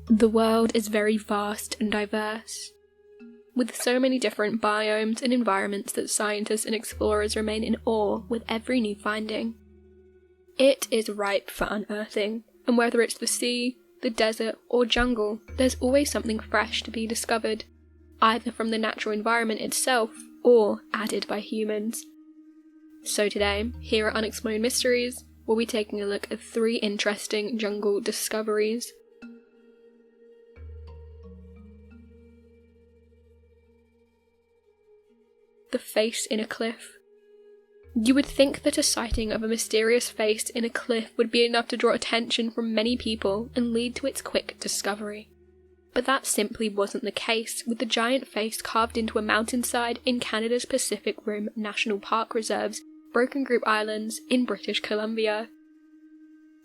The world is very vast and diverse, with so many different biomes and environments that scientists and explorers remain in awe with every new finding. It is ripe for unearthing, and whether it's the sea, the desert, or jungle, there's always something fresh to be discovered, either from the natural environment itself or added by humans. So today, here at Unexplained Mysteries, we'll be taking a look at 3 interesting jungle discoveries. The face in a cliff. You would think that a sighting of a mysterious face in a cliff would be enough to draw attention from many people and lead to its quick discovery. But that simply wasn't the case with the giant face carved into a mountainside in Canada's Pacific Rim National Park Reserve's Broken Group Islands in British Columbia.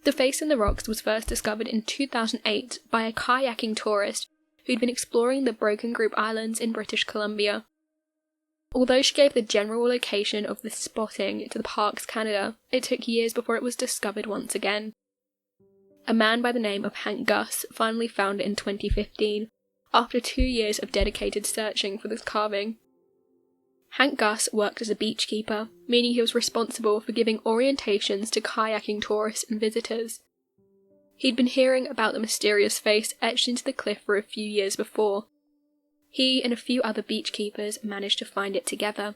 The face in the rocks was first discovered in 2008 by a kayaking tourist who'd been exploring the Broken Group Islands in British Columbia. Although she gave the general location of the spotting to the Parks Canada, it took years before it was discovered once again. A man by the name of Hank Gus finally found it in 2015, after 2 years of dedicated searching for this carving. Hank Gus worked as a beachkeeper, meaning he was responsible for giving orientations to kayaking tourists and visitors. He'd been hearing about the mysterious face etched into the cliff for a few years before. He and a few other beachkeepers managed to find it together.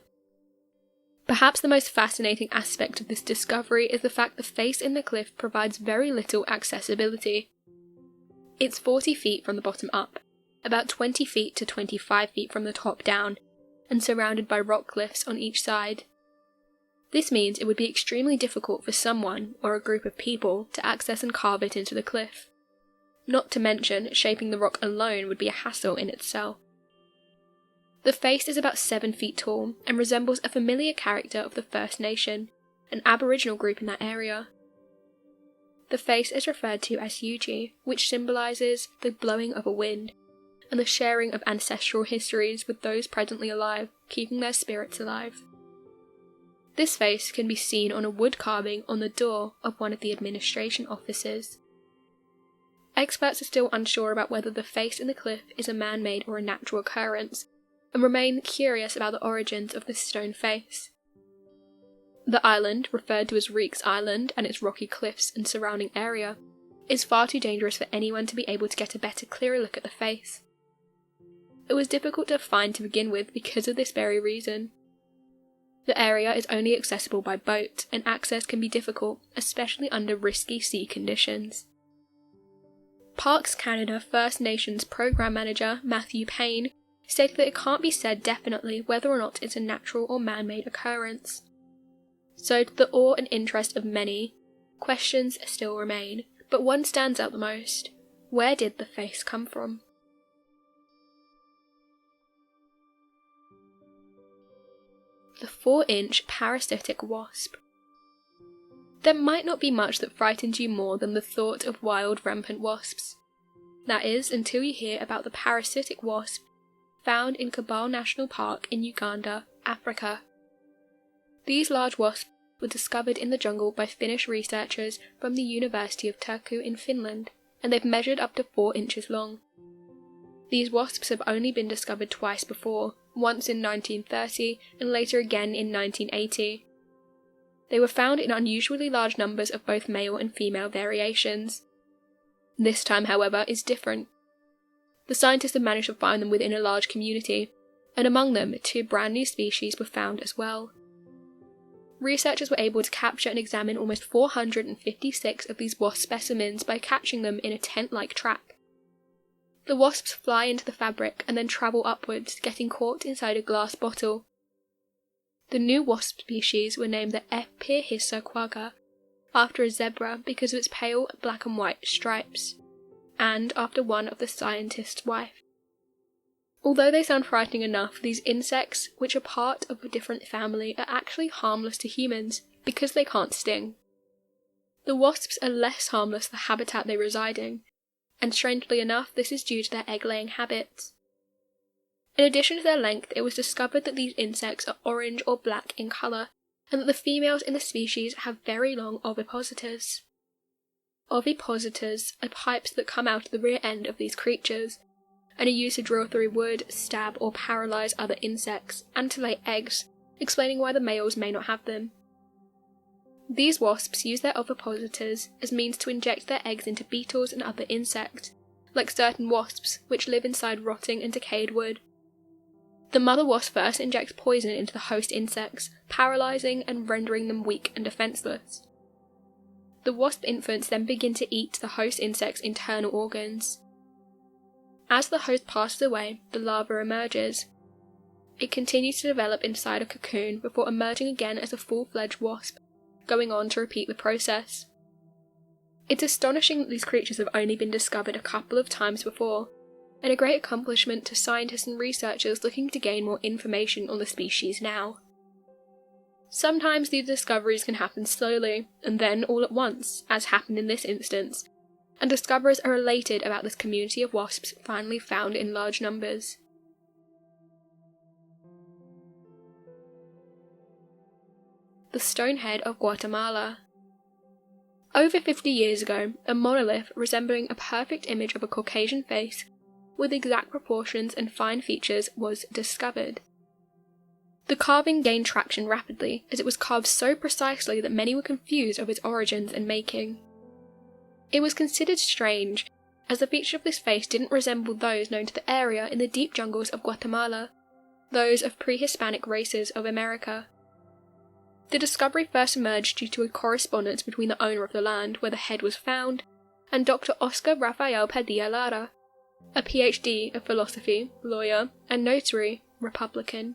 Perhaps the most fascinating aspect of this discovery is the fact the face in the cliff provides very little accessibility. It's 40 feet from the bottom up, about 20 feet to 25 feet from the top down, and surrounded by rock cliffs on each side. This means it would be extremely difficult for someone, or a group of people, to access and carve it into the cliff. Not to mention, shaping the rock alone would be a hassle in itself. The face is about 7 feet tall and resembles a familiar character of the First Nation, an Aboriginal group in that area. The face is referred to as Yuji, which symbolises the blowing of a wind, and the sharing of ancestral histories with those presently alive, keeping their spirits alive. This face can be seen on a wood carving on the door of one of the administration offices. Experts are still unsure about whether the face in the cliff is a man-made or a natural occurrence, and remain curious about the origins of this stone face. The island, referred to as Reeks Island and its rocky cliffs and surrounding area, is far too dangerous for anyone to be able to get a better, clearer look at the face. It was difficult to find to begin with because of this very reason. The area is only accessible by boat, and access can be difficult, especially under risky sea conditions. Parks Canada First Nations Program Manager Matthew Payne stated that it can't be said definitely whether or not it's a natural or man-made occurrence. So to the awe and interest of many, questions still remain, but one stands out the most. Where did the face come from? The 4-inch parasitic wasp. There might not be much that frightens you more than the thought of wild rampant wasps. That is, until you hear about the parasitic wasp found in Cabal National Park in Uganda, Africa. These large wasps were discovered in the jungle by Finnish researchers from the University of Turku in Finland, and they've measured up to 4 inches long. These wasps have only been discovered twice before, once in 1930 and later again in 1980. They were found in unusually large numbers of both male and female variations. This time, however, is different. The scientists have managed to find them within a large community, and among them 2 brand new species were found as well. Researchers were able to capture and examine almost 456 of these wasp specimens by catching them in a tent-like trap. The wasps fly into the fabric and then travel upwards, getting caught inside a glass bottle. The new wasp species were named the Epirhissa quagga, after a zebra because of its pale black and white stripes, and after one of the scientist's wife. Although they sound frightening enough, these insects, which are part of a different family, are actually harmless to humans because they can't sting. The wasps are less harmless the habitat they reside in, and strangely enough, this is due to their egg-laying habits. In addition to their length, it was discovered that these insects are orange or black in colour, and that the females in the species have very long ovipositors. Ovipositors are pipes that come out of the rear end of these creatures, and are used to draw through wood, stab or paralyse other insects, and to lay eggs, explaining why the males may not have them. These wasps use their ovipositors as means to inject their eggs into beetles and other insects, like certain wasps which live inside rotting and decayed wood. The mother wasp first injects poison into the host insects, paralysing and rendering them weak and defenceless. The wasp infants then begin to eat the host insect's internal organs. As the host passes away, the larva emerges. It continues to develop inside a cocoon before emerging again as a full-fledged wasp, going on to repeat the process. It's astonishing that these creatures have only been discovered a couple of times before, and a great accomplishment to scientists and researchers looking to gain more information on the species now. Sometimes these discoveries can happen slowly, and then all at once, as happened in this instance, and discoverers are elated about this community of wasps finally found in large numbers. The Stonehead of Guatemala. Over 50 years ago, a monolith resembling a perfect image of a Caucasian face, with exact proportions and fine features, was discovered. The carving gained traction rapidly, as it was carved so precisely that many were confused of its origins and making. It was considered strange, as the features of this face didn't resemble those known to the area in the deep jungles of Guatemala, those of pre-Hispanic races of America. The discovery first emerged due to a correspondence between the owner of the land where the head was found and Dr. Oscar Rafael Padilla Lara, a PhD of philosophy, lawyer, and notary, Republican.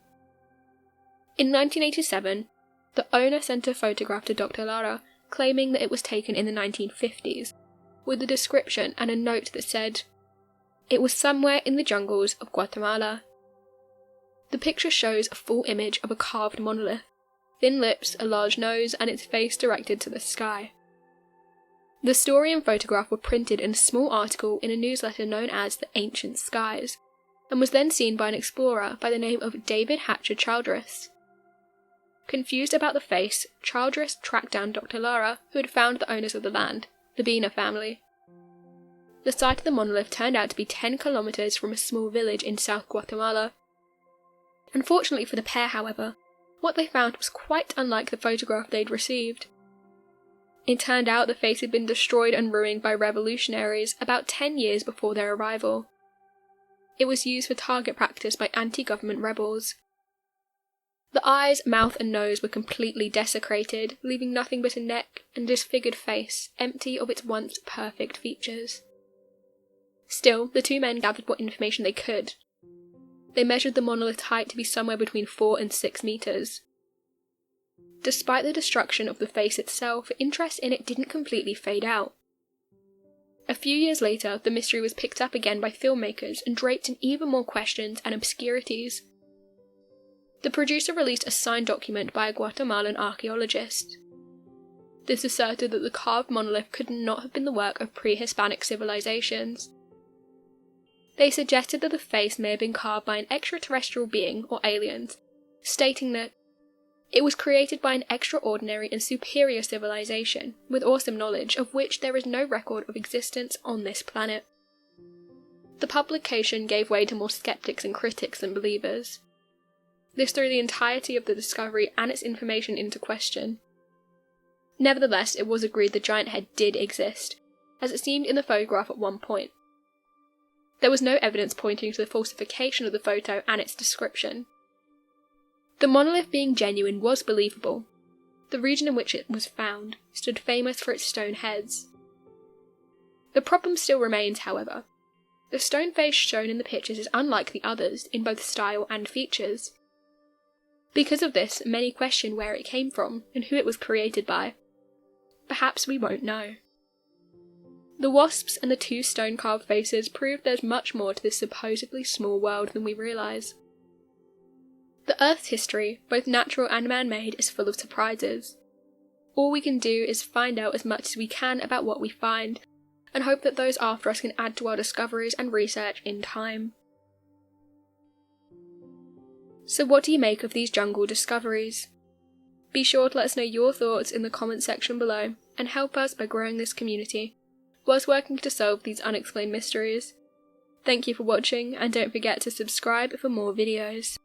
In 1987, the owner sent a photograph to Dr. Lara, claiming that it was taken in the 1950s, with a description and a note that said, "It was somewhere in the jungles of Guatemala." The picture shows a full image of a carved monolith, thin lips, a large nose, and its face directed to the sky. The story and photograph were printed in a small article in a newsletter known as The Ancient Skies, and was then seen by an explorer by the name of David Hatcher Childress. Confused about the face, Childress tracked down Dr. Lara, who had found the owners of the land, the Bina family. The site of the monolith turned out to be 10 kilometers from a small village in South Guatemala. Unfortunately for the pair, however, what they found was quite unlike the photograph they'd received. It turned out the face had been destroyed and ruined by revolutionaries about 10 years before their arrival. It was used for target practice by anti-government rebels. The eyes, mouth and nose were completely desecrated, leaving nothing but a neck and disfigured face, empty of its once perfect features. Still, the two men gathered what information they could. They measured the monolith's height to be somewhere between 4 and 6 meters. Despite the destruction of the face itself, interest in it didn't completely fade out. A few years later, the mystery was picked up again by filmmakers and draped in even more questions and obscurities. The producer released a signed document by a Guatemalan archaeologist. This asserted that the carved monolith could not have been the work of pre-Hispanic civilizations. They suggested that the face may have been carved by an extraterrestrial being or aliens, stating that it was created by an extraordinary and superior civilization, with awesome knowledge of which there is no record of existence on this planet. The publication gave way to more skeptics and critics than believers. This threw the entirety of the discovery and its information into question. Nevertheless, it was agreed the giant head did exist, as it seemed in the photograph at one point. There was no evidence pointing to the falsification of the photo and its description. The monolith being genuine was believable. The region in which it was found stood famous for its stone heads. The problem still remains, however. The stone face shown in the pictures is unlike the others in both style and features. Because of this, many question where it came from and who it was created by. Perhaps we won't know. The wasps and the 2 stone-carved faces prove there's much more to this supposedly small world than we realise. The Earth's history, both natural and man-made, is full of surprises. All we can do is find out as much as we can about what we find, and hope that those after us can add to our discoveries and research in time. So what do you make of these jungle discoveries? Be sure to let us know your thoughts in the comments section below, and help us by growing this community. whilst working to solve these unexplained mysteries. Thank you for watching, and don't forget to subscribe for more videos.